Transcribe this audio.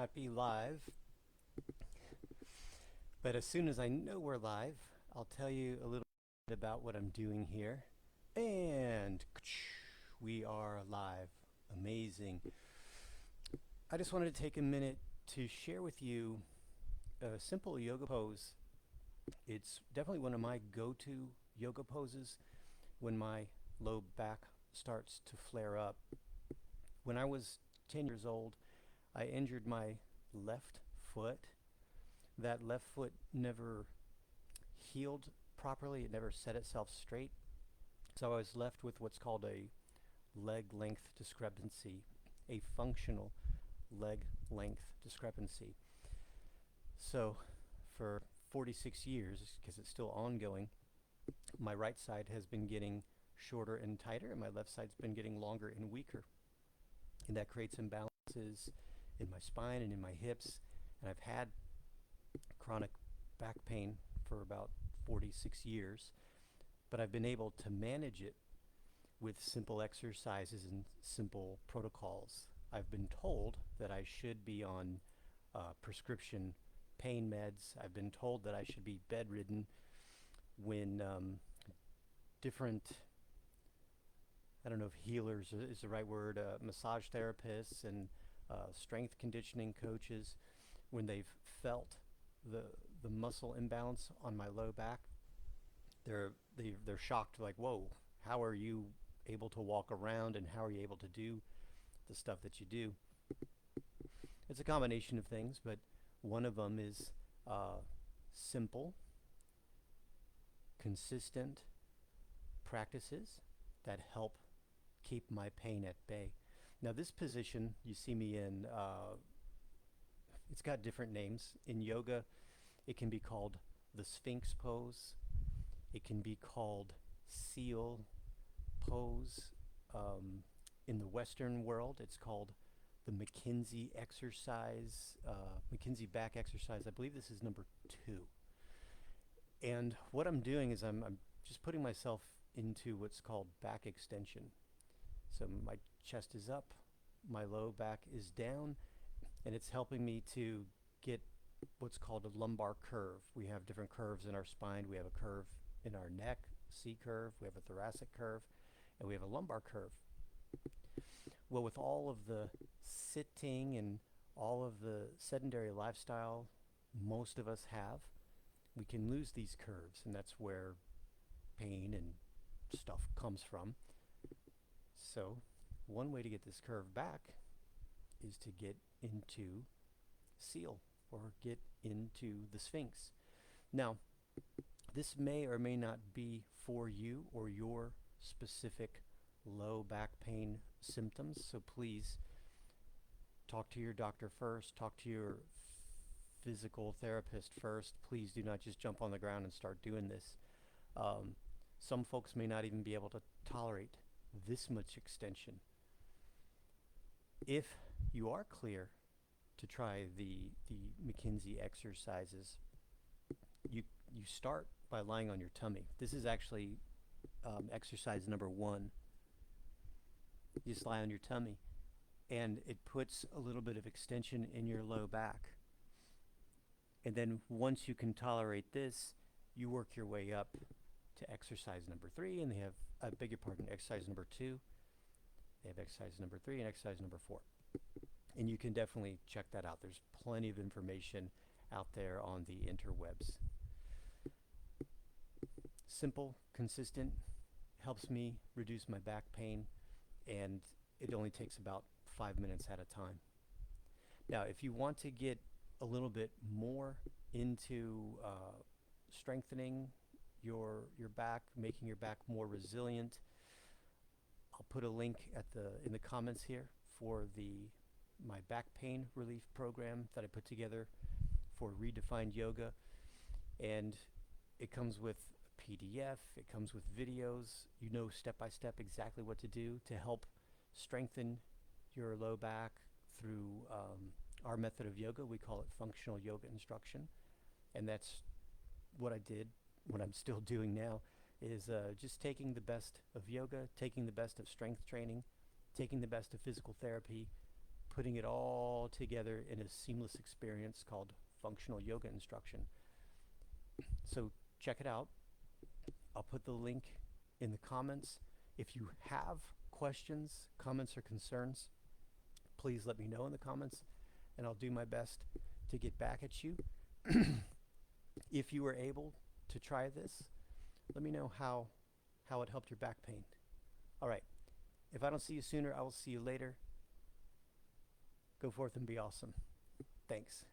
not be live, but as soon as I know we're live, I'll tell you a little bit about what I'm doing here. And we are live. Amazing. I just wanted to take a minute to share with you a simple yoga pose. It's definitely one of my go-to yoga poses when my low back starts to flare up. When I was 10 years old, I injured my left foot. That left foot never healed properly. It never set itself straight. So I was left with what's called a leg length discrepancy, a functional leg length discrepancy. So for 46 years, because it's still ongoing, my right side has been getting shorter and tighter, and my left side's been getting longer and weaker. And that creates imbalances in my spine and in my hips. And I've had chronic back pain for about 46 years, but I've been able to manage it with simple exercises and simple protocols. I've been told that I should be on prescription pain meds. I've been told that I should be bedridden when different, I don't know if healers is the right word, massage therapists and strength conditioning coaches, when they've felt the muscle imbalance on my low back, they're shocked, like, whoa, how are you able to walk around and how are you able to do the stuff that you do? It's a combination of things, but one of them is simple, consistent practices that help keep my pain at bay. Now this position you see me in, it's got different names. In yoga, it can be called the Sphinx pose. It can be called seal pose. In the Western world, it's called the McKinsey exercise, McKinsey back exercise. I believe this is number 2. And what I'm doing is I'm just putting myself into what's called back extension. So my chest is up, my low back is down, and it's helping me to get what's called a lumbar curve. We have different curves in our spine. We have a curve in our neck, C curve, we have a thoracic curve, and we have a lumbar curve. Well, with all of the sitting and all of the sedentary lifestyle most of us have, we can lose these curves, and that's where pain and stuff comes from. So one way to get this curve back is to get into seal or get into the Sphinx. Now, this may or may not be for you or your specific low back pain symptoms, so please talk to your doctor first, talk to your physical therapist first. Please do not just jump on the ground and start doing this. Some folks may not even be able to tolerate this much extension. If you are clear to try the McKinsey exercises, you start by lying on your tummy. This is actually exercise number 1. You just lie on your tummy, and it puts a little bit of extension in your low back. And then once you can tolerate this, you work your way up to exercise number 3, and they have, I beg your pardon, exercise number 2. They have exercise number 3 and exercise number 4. And you can definitely check that out. There's plenty of information out there on the interwebs. Simple, consistent, helps me reduce my back pain, and it only takes about 5 minutes at a time. Now, if you want to get a little bit more into strengthening your back, making your back more resilient, I'll put a link in the comments here for my back pain relief program that I put together for Redefined Yoga, and it comes with a PDF, it comes with videos. You know step by step exactly what to do to help strengthen your low back through our method of yoga. We call it functional yoga instruction, and that's what I did, what I'm still doing now, is just taking the best of yoga, taking the best of strength training, taking the best of physical therapy, putting it all together in a seamless experience called functional yoga instruction. So check it out. I'll put the link in the comments. If you have questions, comments, or concerns, please let me know in the comments, and I'll do my best to get back at you. If you were able to try this, let me know how it helped your back pain. All right. If I don't see you sooner, I will see you later. Go forth and be awesome. Thanks.